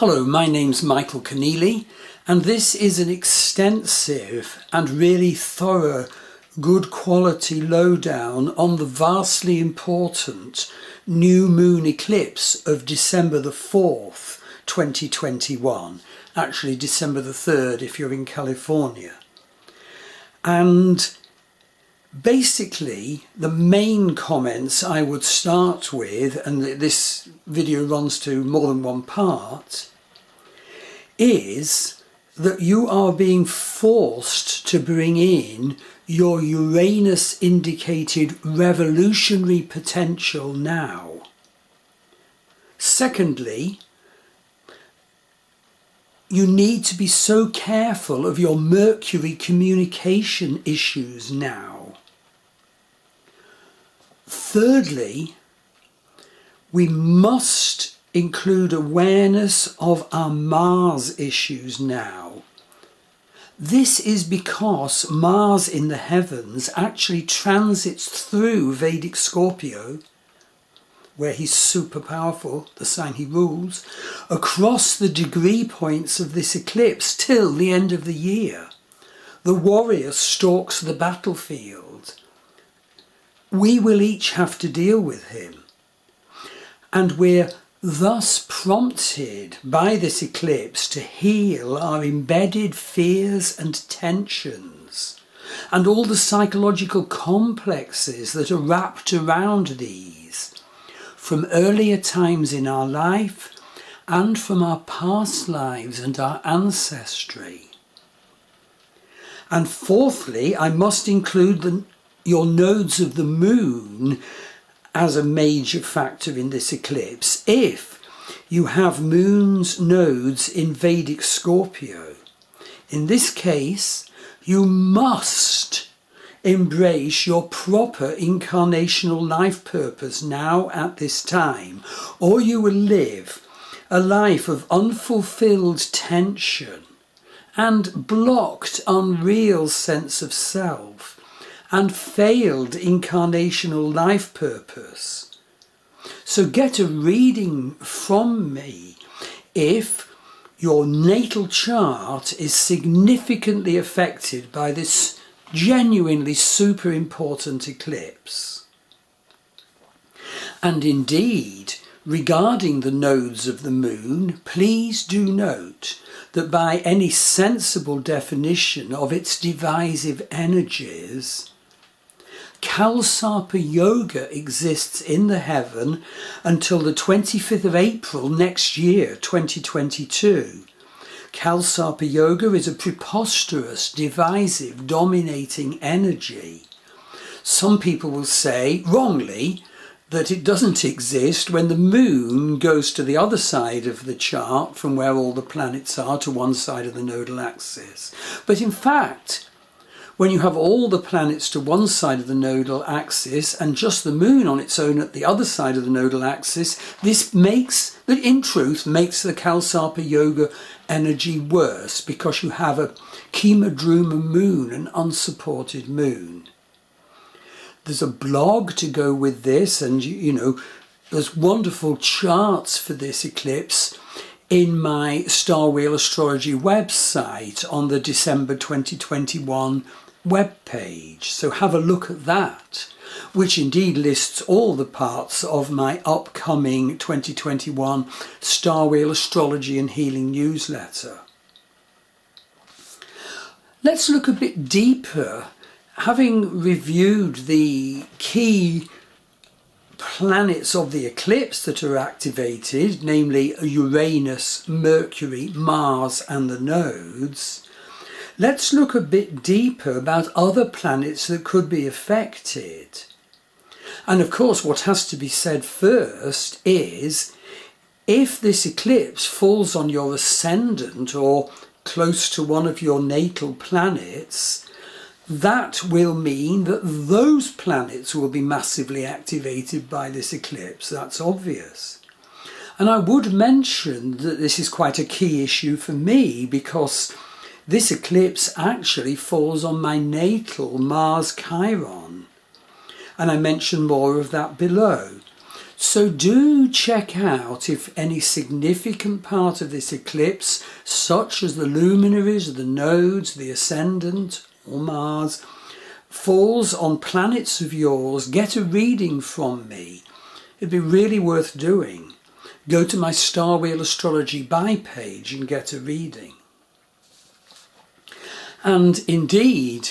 Hello, my name's Michael Conneely, and this is an extensive and really thorough, good quality lowdown on the vastly important new moon eclipse of December the 4th, 2021. Actually, December the 3rd if you're in California. And basically, the main comments I would start with, and this video runs to more than one part, is that you are being forced to bring in your Uranus indicated revolutionary potential now. Secondly, you need to be so careful of your Mercury communication issues now. Thirdly, we must include awareness of our Mars issues now. This is because Mars in the heavens actually transits through Vedic Scorpio, where he's super powerful, the sign he rules, across the degree points of this eclipse till the end of the year. The warrior stalks the battlefield. We will each have to deal with him. And we're thus prompted by this eclipse to heal our embedded fears and tensions and all the psychological complexes that are wrapped around these from earlier times in our life and from our past lives and our ancestry. And fourthly, I must include your nodes of the moon as a major factor in this eclipse if you have moon's nodes in Vedic Scorpio. In this case, you must embrace your proper incarnational life purpose now at this time, or you will live a life of unfulfilled tension and blocked, unreal sense of self and failed incarnational life purpose. So get a reading from me if your natal chart is significantly affected by this genuinely super important eclipse. And indeed, regarding the nodes of the moon, please do note that by any sensible definition of its divisive energies, Kalsarpa Yoga exists in the heaven until the 25th of April next year, 2022. Kalsarpa Yoga is a preposterous, divisive, dominating energy. Some people will say, wrongly, that it doesn't exist when the moon goes to the other side of the chart from where all the planets are to one side of the nodal axis. But in fact, when you have all the planets to one side of the nodal axis and just the moon on its own at the other side of the nodal axis, this in truth makes the Kalsarpa Yoga energy worse because you have a Kemadruma moon, an unsupported moon. There's a blog to go with this, and there's wonderful charts for this eclipse in my Star Wheel Astrology website on the December 2021 webpage. So have a look at that, which indeed lists all the parts of my upcoming 2021 Star Wheel Astrology and Healing newsletter. Let's look a bit deeper. Having reviewed the key planets of the eclipse that are activated, namely Uranus, Mercury, Mars and the nodes, let's look a bit deeper about other planets that could be affected. And of course, what has to be said first is, if this eclipse falls on your ascendant or close to one of your natal planets, that will mean that those planets will be massively activated by this eclipse. That's obvious. And I would mention that this is quite a key issue for me because this eclipse actually falls on my natal Mars Chiron. And I mention more of that below. So do check out if any significant part of this eclipse, such as the luminaries, the nodes, the ascendant or Mars, falls on planets of yours. Get a reading from me. It'd be really worth doing. Go to my Star Wheel Astrology buy page and get a reading. And indeed,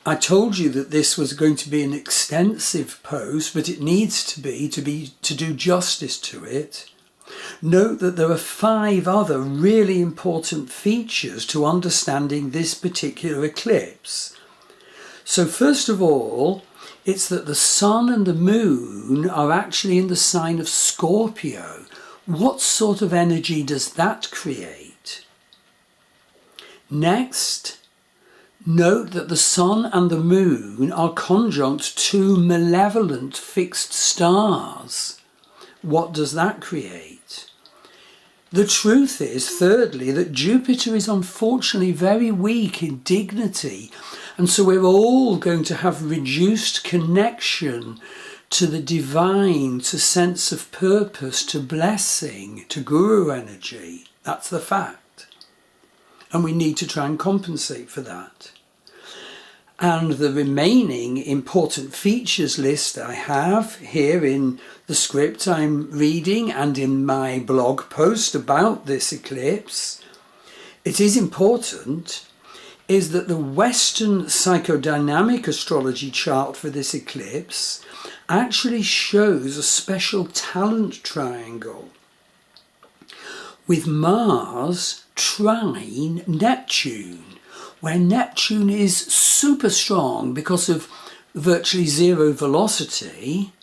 I told you that this was going to be an extensive post, but it needs to do justice to it. Note that there are 5 other really important features to understanding this particular eclipse. So first of all, it's that the Sun and the Moon are actually in the sign of Scorpio. What sort of energy does that create? Next, note that the Sun and the Moon are conjunct 2 malevolent fixed stars. What does that create? The truth is, thirdly, that Jupiter is unfortunately very weak in dignity, and so we're all going to have reduced connection to the divine, to sense of purpose, to blessing, to guru energy. That's the fact. And we need to try and compensate for that. And the remaining important features list I have here in the script I'm reading and in my blog post about this eclipse, it is important, is that the Western psychodynamic astrology chart for this eclipse actually shows a special talent triangle with Mars trine Neptune, where Neptune is super strong because of virtually zero velocity.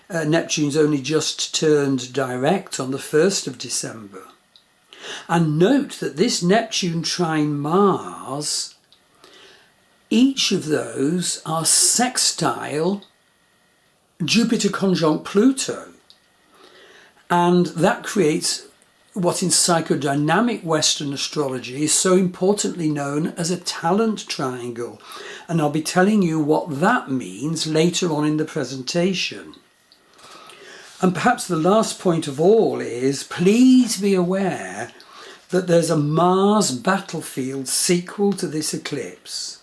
Neptune's only just turned direct on the 1st of December. And note that this Neptune trine Mars, each of those are sextile Jupiter conjunct Pluto. And that creates what in psychodynamic Western astrology is so importantly known as a talent triangle. And I'll be telling you what that means later on in the presentation. And perhaps the last point of all is, please be aware that there's a Mars battlefield sequel to this eclipse.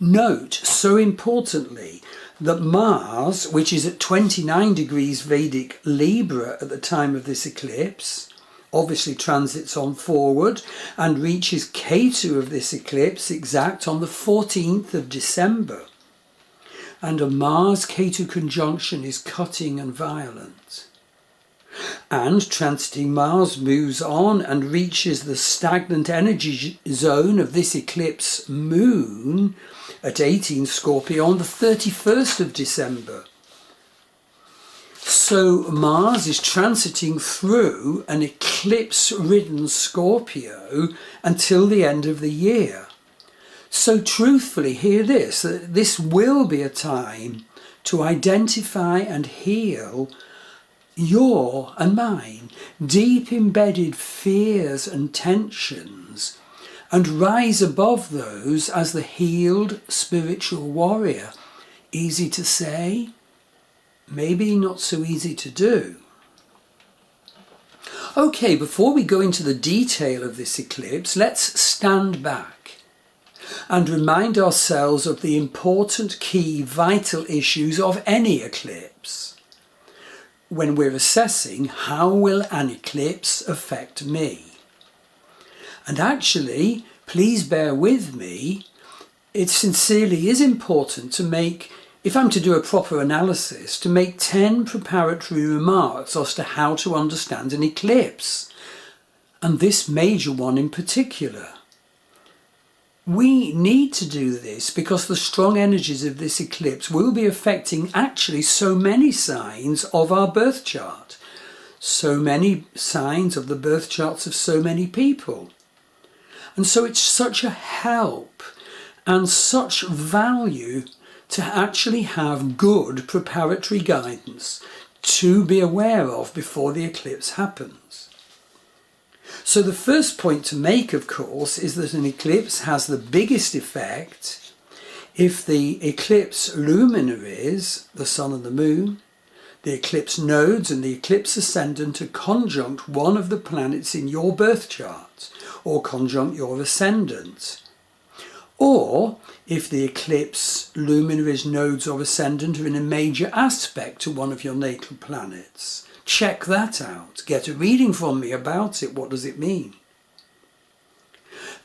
Note, so importantly, that Mars, which is at 29 degrees Vedic Libra at the time of this eclipse, obviously transits on forward and reaches Ketu of this eclipse exact on the 14th of December. And a Mars-Ketu conjunction is cutting and violent. And transiting Mars moves on and reaches the stagnant energy zone of this eclipse moon at 18 Scorpio on the 31st of December. So Mars is transiting through an eclipse-ridden Scorpio until the end of the year. So truthfully, hear this, that this will be a time to identify and heal your and mine deep embedded fears and tensions and rise above those as the healed spiritual warrior. Easy to say, maybe not so easy to do. Okay, before we go into the detail of this eclipse, let's stand back and remind ourselves of the important key vital issues of any eclipse when we're assessing how will an eclipse affect me. And actually, please bear with me, it sincerely is important to make, if I'm to do a proper analysis, to make 10 preparatory remarks as to how to understand an eclipse, and this major one in particular. We need to do this because the strong energies of this eclipse will be affecting actually so many signs of our birth chart, so many signs of the birth charts of so many people. And so it's such a help and such value to actually have good preparatory guidance to be aware of before the eclipse happens. So the first point to make, of course, is that an eclipse has the biggest effect if the eclipse luminaries, the Sun and the Moon, The eclipse nodes and the eclipse ascendant are conjunct one of the planets in your birth chart, or conjunct your ascendant. Or if the eclipse luminaries, nodes or ascendant are in a major aspect to one of your natal planets. Check that out. Get a reading from me about it. What does it mean?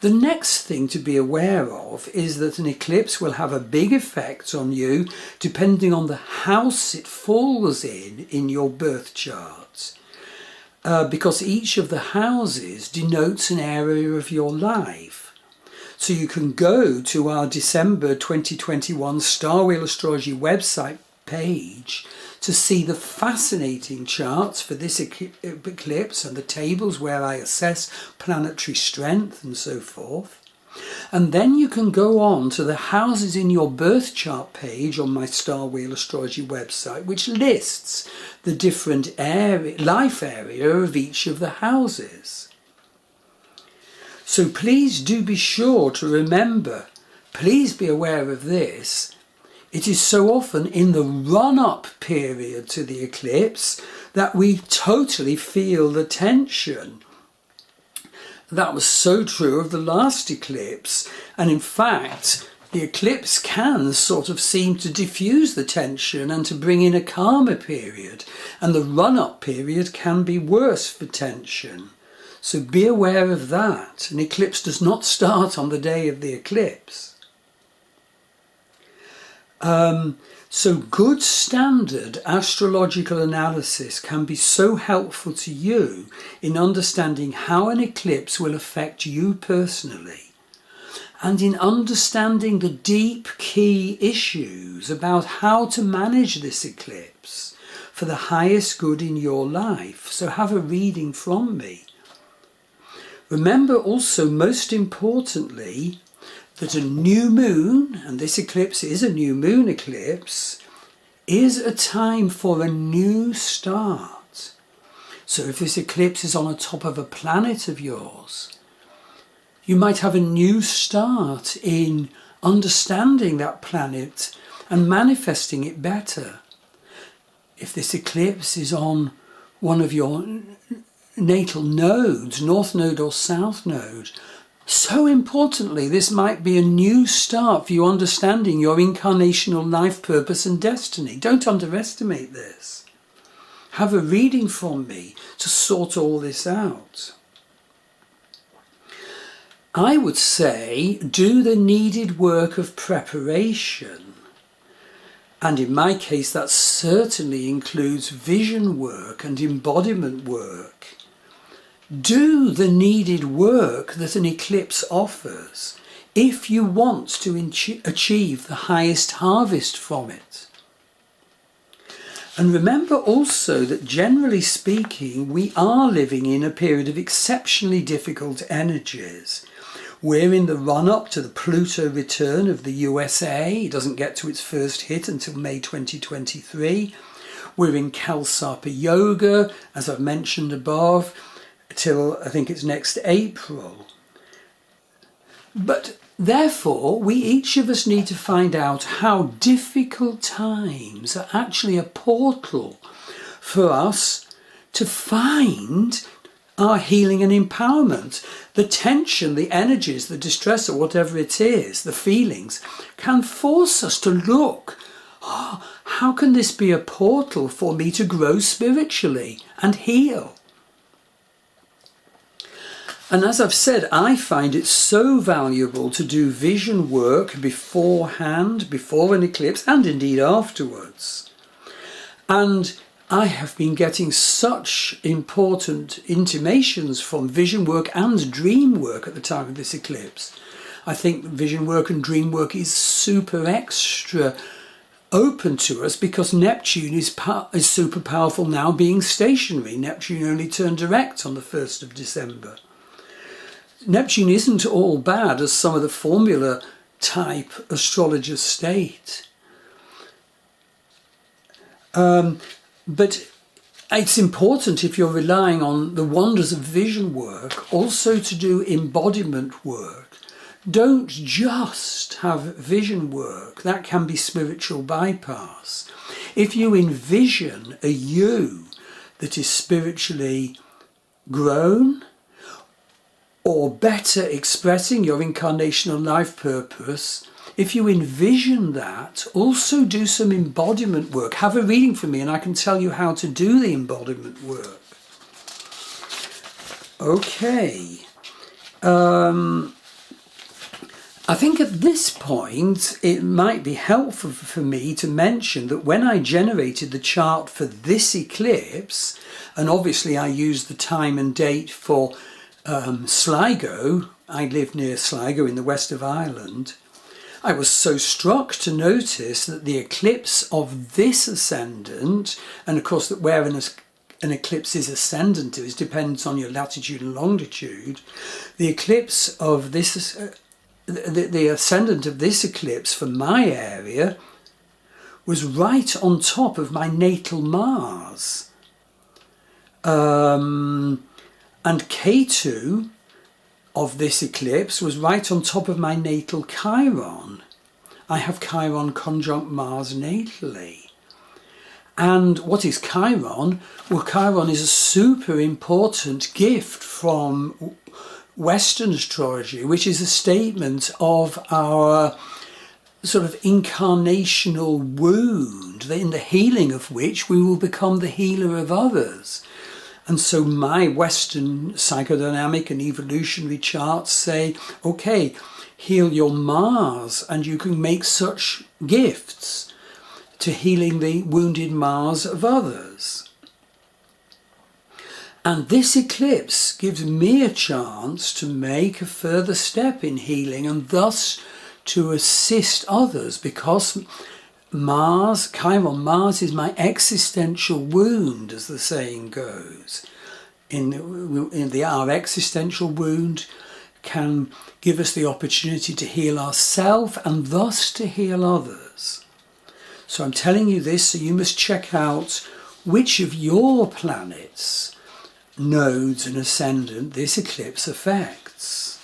The next thing to be aware of is that an eclipse will have a big effect on you depending on the house it falls in your birth chart. Because each of the houses denotes an area of your life. So you can go to our December 2021 Star Wheel Astrology website page to see the fascinating charts for this eclipse and the tables where I assess planetary strength and so forth. And then you can go on to the houses in your birth chart page on my Star Wheel Astrology website, which lists the different life area of each of the houses. So please do be sure to remember, please be aware of this. It is so often in the run-up period to the eclipse that we totally feel the tension. That was so true of the last eclipse, and in fact the eclipse can sort of seem to diffuse the tension and to bring in a calmer period, and the run-up period can be worse for tension. So be aware of that. An eclipse does not start on the day of the eclipse. So good standard astrological analysis can be so helpful to you in understanding how an eclipse will affect you personally, and in understanding the deep key issues about how to manage this eclipse for the highest good in your life. So have a reading from me. Remember also, most importantly, that a new moon, and this eclipse is a new moon eclipse, is a time for a new start. So if this eclipse is on the top of a planet of yours, you might have a new start in understanding that planet and manifesting it better. If this eclipse is on one of your natal nodes, north node or south node, so importantly, this might be a new start for you understanding your incarnational life purpose and destiny. Don't underestimate this. Have a reading from me to sort all this out. I would say do the needed work of preparation. And in my case, that certainly includes vision work and embodiment work. Do the needed work that an eclipse offers if you want to achieve the highest harvest from it. And remember also that generally speaking, we are living in a period of exceptionally difficult energies. We're in the run-up to the Pluto return of the USA. It doesn't get to its first hit until May 2023. We're in Kalsarpa Yoga, as I've mentioned above, till I think it's next April. But therefore, we each of us need to find out how difficult times are actually a portal for us to find our healing and empowerment. The tension, the energies, the distress, or whatever it is, the feelings, can force us to look, how can this be a portal for me to grow spiritually and heal? And as I've said, I find it so valuable to do vision work beforehand, before an eclipse, and indeed afterwards. And I have been getting such important intimations from vision work and dream work at the time of this eclipse. I think vision work and dream work is super extra open to us because Neptune is super powerful now, being stationary. Neptune only turned direct on the 1st of December. Neptune isn't all bad as some of the formula type astrologers state. But it's important, if you're relying on the wonders of vision work, also to do embodiment work. Don't just have vision work. That can be spiritual bypass. If you envision a you that is spiritually grown, or better expressing your incarnational life purpose, if you envision that, also do some embodiment work. Have a reading from me and I can tell you how to do the embodiment work. Okay. I think at this point it might be helpful for me to mention that when I generated the chart for this eclipse, and obviously I used the time and date for Sligo, I live near Sligo in the west of Ireland, I was so struck to notice that the eclipse of this ascendant, and of course that where an eclipse is ascendant is depends on your latitude and longitude, the eclipse of this the ascendant of this eclipse for my area was right on top of my natal Mars. And K2 of this eclipse was right on top of my natal Chiron. I have Chiron conjunct Mars natally. And what is Chiron? Well, Chiron is a super important gift from Western astrology, which is a statement of our sort of incarnational wound, in the healing of which we will become the healer of others. And so my Western psychodynamic and evolutionary charts say, okay, heal your Mars and you can make such gifts to healing the wounded Mars of others. And this eclipse gives me a chance to make a further step in healing and thus to assist others, because Chiron Mars is my existential wound, as the saying goes. Our existential wound can give us the opportunity to heal ourselves and thus to heal others. So I'm telling you this, so you must check out which of your planets, nodes and ascendant this eclipse affects.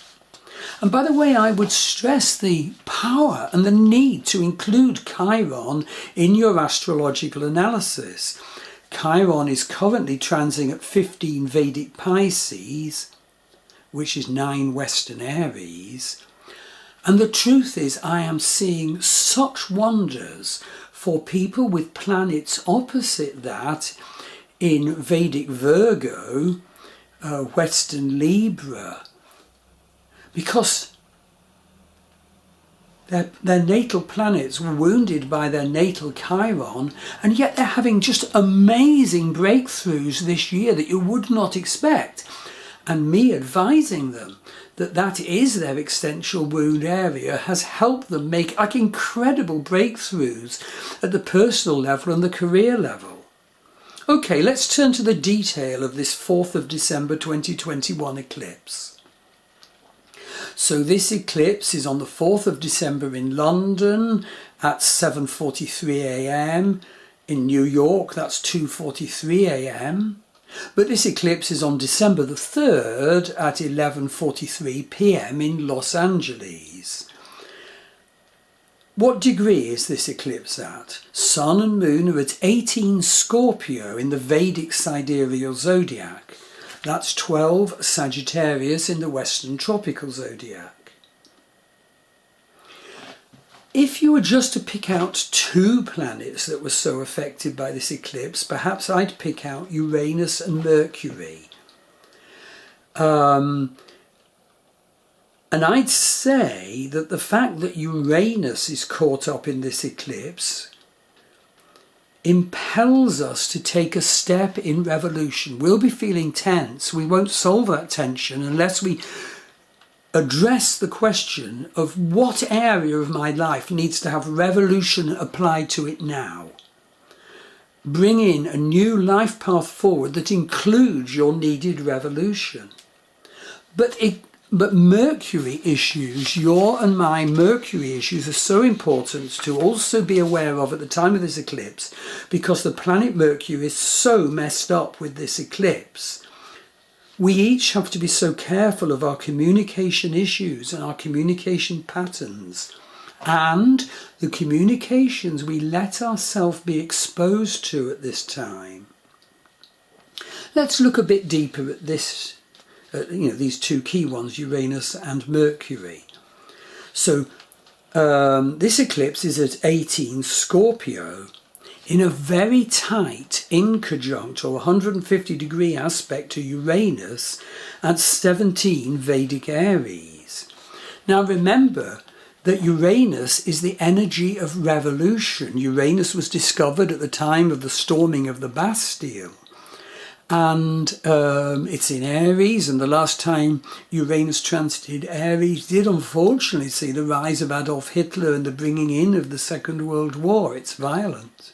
And by the way, I would stress the power and the need to include Chiron in your astrological analysis. Chiron is currently transiting at 15 Vedic Pisces, which is 9 Western Aries. And the truth is, I am seeing such wonders for people with planets opposite that in Vedic Virgo, Western Libra, because their natal planets were wounded by their natal Chiron, and yet they're having just amazing breakthroughs this year that you would not expect. And me advising them that that is their existential wound area has helped them make incredible breakthroughs at the personal level and the career level. Okay, let's turn to the detail of this 4th of December 2021 eclipse. So this eclipse is on the 4th of December in London at 7:43 a.m. In New York, that's 2:43 a.m. But this eclipse is on December the 3rd at 11:43 p.m. in Los Angeles. What degree is this eclipse at? Sun and Moon are at 18 Scorpio in the Vedic sidereal zodiac. That's 12 Sagittarius in the Western tropical zodiac. If you were just to pick out 2 planets that were so affected by this eclipse, perhaps I'd pick out Uranus and Mercury. And I'd say that the fact that Uranus is caught up in this eclipse impels us to take a step in revolution. We'll be feeling tense. We won't solve that tension unless we address the question of what area of my life needs to have revolution applied to it now. Bring in a new life path forward that includes your needed revolution. But Mercury issues, your and my Mercury issues, are so important to also be aware of at the time of this eclipse, because the planet Mercury is so messed up with this eclipse. We each have to be so careful of our communication issues and our communication patterns. and the communications we let ourselves be exposed to at this time. Let's look a bit deeper at this, these two key ones, Uranus and Mercury. So this eclipse is at 18 Scorpio, in a very tight inconjunct or 150 degree aspect to Uranus at 17 Vedic Aries. Now remember that Uranus is the energy of revolution. Uranus was discovered at the time of the storming of the Bastille. And it's in Aries, and the last time Uranus transited Aries did unfortunately see the rise of Adolf Hitler and the bringing in of the Second World War. It's violent.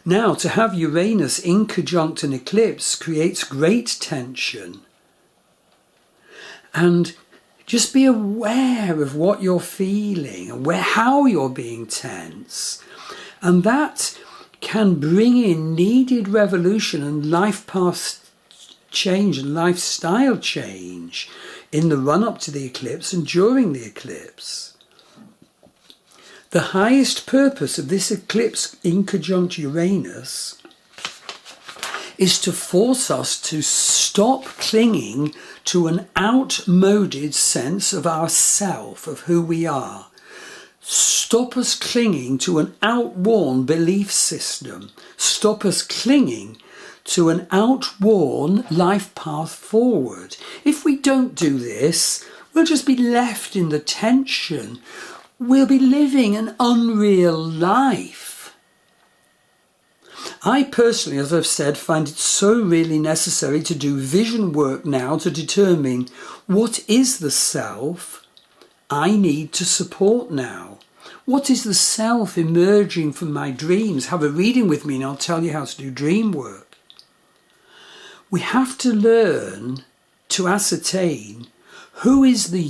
Now, to have Uranus in conjunct an eclipse creates great tension. And just be aware of what you're feeling and how you're being tense. And that can bring in needed revolution and life path change and lifestyle change in the run-up to the eclipse and during the eclipse. The highest purpose of this eclipse in conjunct Uranus is to force us to stop clinging to an outmoded sense of ourself, of who we are. Stop us clinging to an outworn belief system. Stop us clinging to an outworn life path forward. If we don't do this, we'll just be left in the tension. We'll be living an unreal life. I personally, as I've said, find it so really necessary to do vision work now to determine what is the self I need to support now. What is the self emerging from my dreams? Have a reading with me and I'll tell you how to do dream work. We have to learn to ascertain who is the